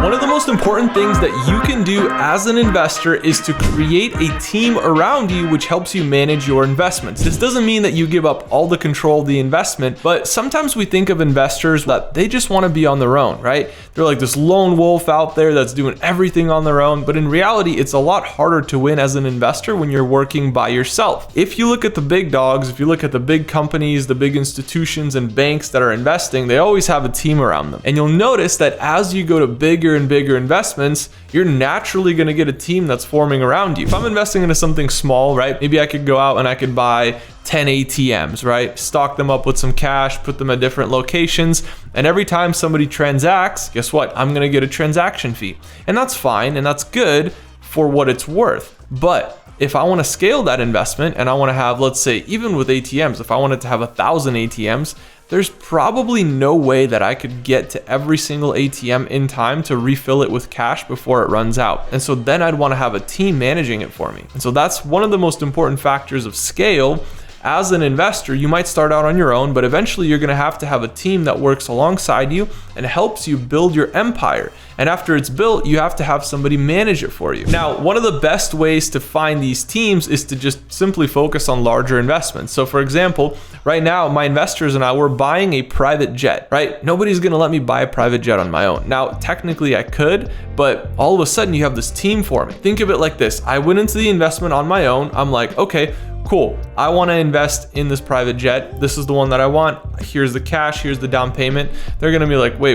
One of the most important things that you can do as an investor is to create a team around you which helps you manage your investments. This doesn't mean that you give up all the control of the investment, but sometimes we think of investors that they just want to be on their own, right? They're like this lone wolf out there that's doing everything on their own, but in reality, it's a lot harder to win as an investor when you're working by yourself. If you look at the big dogs, if you look at the big companies, the big institutions and banks that are investing, they always have a team around them. And you'll notice that as you go to bigger and bigger investments, you're naturally going to get a team that's forming around you. If I'm investing into something small, right? Maybe I could go out and I could buy 10 ATMs, right? Stock them up with some cash, put them at different locations. And every time somebody transacts, guess what? I'm going to get a transaction fee. And that's fine. And that's good for what it's worth. But if I want to scale that investment and I want to have, let's say, even with ATMs, if I wanted to have 1,000 ATMs, there's probably no way that I could get to every single ATM in time to refill it with cash before it runs out. And so then I'd want to have a team managing it for me. And so that's one of the most important factors of scale. As an investor, you might start out on your own, but eventually you're going to have a team that works alongside you and helps you build your empire. And after it's built, you have to have somebody manage it for you. Now, one of the best ways to find these teams is to just simply focus on larger investments. So for example, right now, my investors and I, we're buying a private jet, right? Nobody's going to let me buy a private jet on my own. Now, technically I could, but all of a sudden you have this team forming. Think of it like this. I went into the investment on my own. I'm like, okay, cool. I want to invest in this private jet. This is the one that I want. Here's the cash. Here's the down payment. They're going to be like, wait.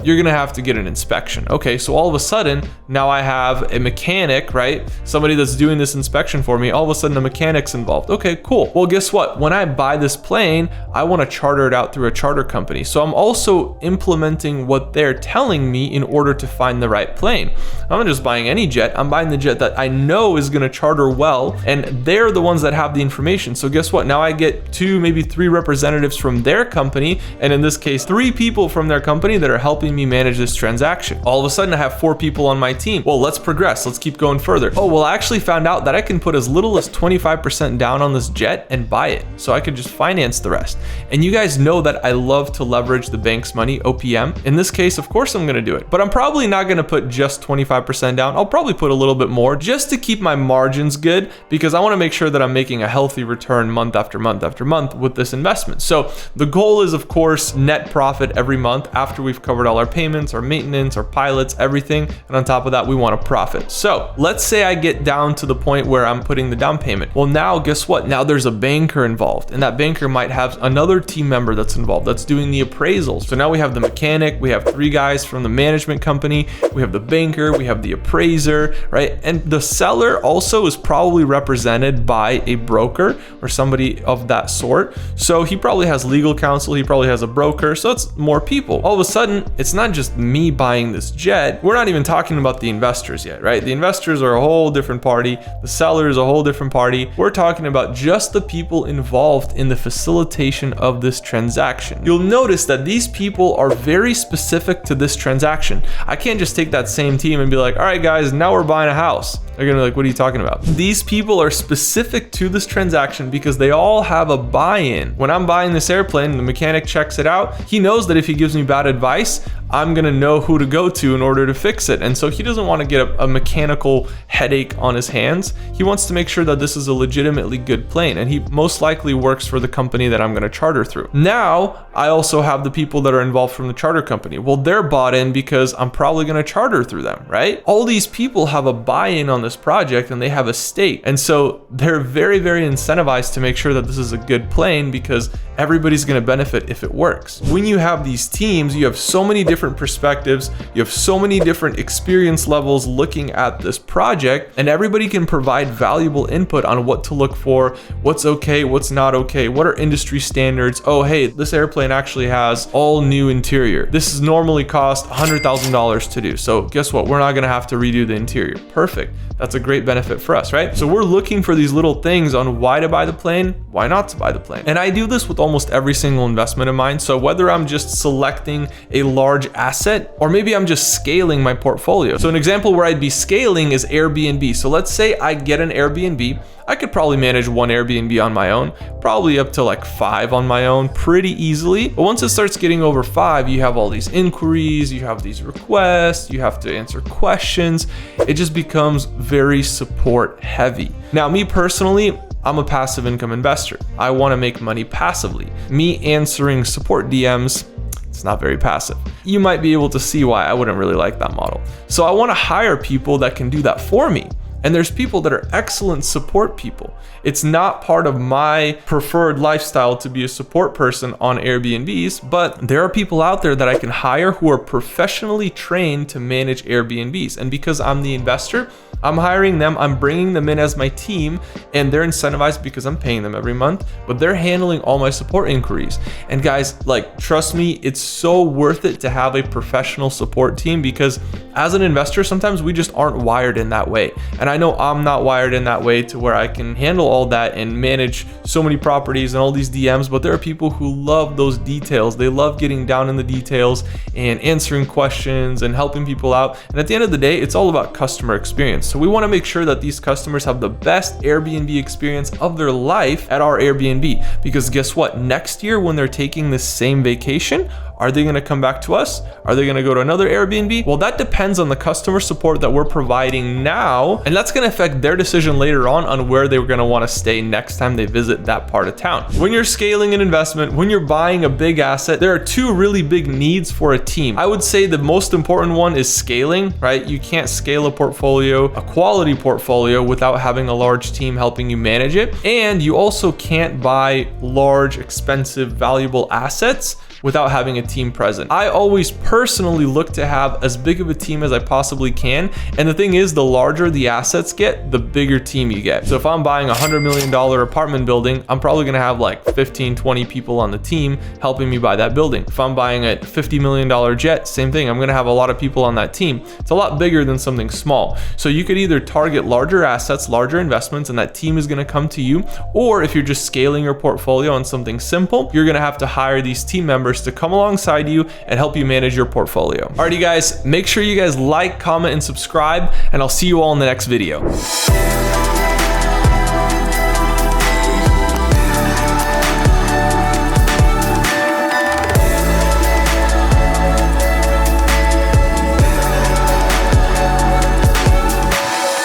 You're going to have to get an inspection. Okay. So all of a sudden, now I have a mechanic, right? Somebody that's doing this inspection for me. All of a sudden, a mechanic's involved. Okay, cool. Well, guess what? When I buy this plane, I want to charter it out through a charter company. So I'm also implementing what they're telling me in order to find the right plane. I'm not just buying any jet. I'm buying the jet that I know is going to charter well. And they're the ones that have the information. So guess what? Now I get 2, maybe 3 representatives from their company. And in this case, 3 people from their company that are helping me manage this transaction. All of a sudden I have 4 people on my team. Well, let's progress. Let's keep going further. Oh, well, I actually found out that I can put as little as 25% down on this jet and buy it. So I could just finance the rest. And you guys know that I love to leverage the bank's money, OPM. In this case, of course I'm going to do it, but I'm probably not going to put just 25% down. I'll probably put a little bit more just to keep my margins good, because I want to make sure that I'm making a healthy return month after month after month with this investment. So the goal is, of course, net profit every month after we've covered all our payments, our maintenance, our pilots, everything. And on top of that, we want a profit. So let's say I get down to the point where I'm putting the down payment. Well, now guess what? Now there's a banker involved, and that banker might have another team member that's involved that's doing the appraisals. So now we have the mechanic, we have 3 guys from the management company, we have the banker, we have the appraiser, right? And the seller also is probably represented by a broker or somebody of that sort. So he probably has legal counsel, he probably has a broker, so it's more people. All of a sudden, it's not just me buying this jet. We're not even talking about the investors yet, right? The investors are a whole different party. The seller is a whole different party. We're talking about just the people involved in the facilitation of this transaction. You'll notice that these people are very specific to this transaction. I can't just take that same team and be like, all right, guys, now we're buying a house. They're gonna be like, what are you talking about? These people are specific to this transaction because they all have a buy-in. When I'm buying this airplane, the mechanic checks it out. He knows that if he gives me bad advice, I'm gonna know who to go to in order to fix it. And so he doesn't want to get a mechanical headache on his hands. He wants to make sure that this is a legitimately good plane, and he most likely works for the company that I'm gonna charter through. Now, I also have the people that are involved from the charter company. Well, they're bought in because I'm probably gonna charter through them, right? All these people have a buy-in on this project and they have a stake. And so they're very, very incentivized to make sure that this is a good plane because everybody's gonna benefit if it works. When you have these teams, you have so many different perspectives, you have so many different experience levels looking at this project, and everybody can provide valuable input on what to look for, what's okay, what's not okay, what are industry standards. Oh, hey, this airplane actually has all new interior. This is normally cost $100,000 to do. So guess what? We're not gonna have to redo the interior. Perfect. That's a great benefit for us, right? So we're looking for these little things on why to buy the plane, why not to buy the plane. And I do this with almost every single investment of mine. So whether I'm just selecting a large large asset, or maybe I'm just scaling my portfolio. So an example where I'd be scaling is Airbnb. So let's say I get an Airbnb. I could probably manage 1 Airbnb on my own, probably up to like 5 on my own pretty easily. But once it starts getting over 5, you have all these inquiries, you have these requests, you have to answer questions. It just becomes very support heavy. Now, me personally, I'm a passive income investor. I want to make money passively. Me answering support DMs, it's not very passive. You might be able to see why I wouldn't really like that model. So I want to hire people that can do that for me. And there's people that are excellent support people. It's not part of my preferred lifestyle to be a support person on Airbnbs, but there are people out there that I can hire who are professionally trained to manage Airbnbs. And because I'm the investor, I'm hiring them, I'm bringing them in as my team, and they're incentivized because I'm paying them every month, but they're handling all my support inquiries. And guys, like, trust me, it's so worth it to have a professional support team, because as an investor, sometimes we just aren't wired in that way. And I know I'm not wired in that way to where I can handle all that and manage so many properties and all these DMs, but there are people who love those details. They love getting down in the details and answering questions and helping people out. And at the end of the day, it's all about customer experience. So we want to make sure that these customers have the best Airbnb experience of their life at our Airbnb, because guess what? Next year, when they're taking the same vacation, are they going to come back to us? Are they going to go to another Airbnb? Well, that depends on the customer support that we're providing now, and that's going to affect their decision later on where they're going to want to stay next time they visit that part of town. When you're scaling an investment, when you're buying a big asset, there are 2 really big needs for a team. I would say the most important one is scaling, right? You can't scale a portfolio, a quality portfolio, without having a large team helping you manage it. And you also can't buy large, expensive, valuable assets without having a team present. I always personally look to have as big of a team as I possibly can. And the thing is, the larger the assets get, the bigger team you get. So if I'm buying a $100 million apartment building, I'm probably gonna have like 15, 20 people on the team helping me buy that building. If I'm buying a $50 million jet, same thing. I'm gonna have a lot of people on that team. It's a lot bigger than something small. So you could either target larger assets, larger investments, and that team is gonna come to you. Or if you're just scaling your portfolio on something simple, you're gonna have to hire these team members to come alongside you and help you manage your portfolio. Alrighty guys, make sure you guys like, comment, and subscribe, and I'll see you all in the next video.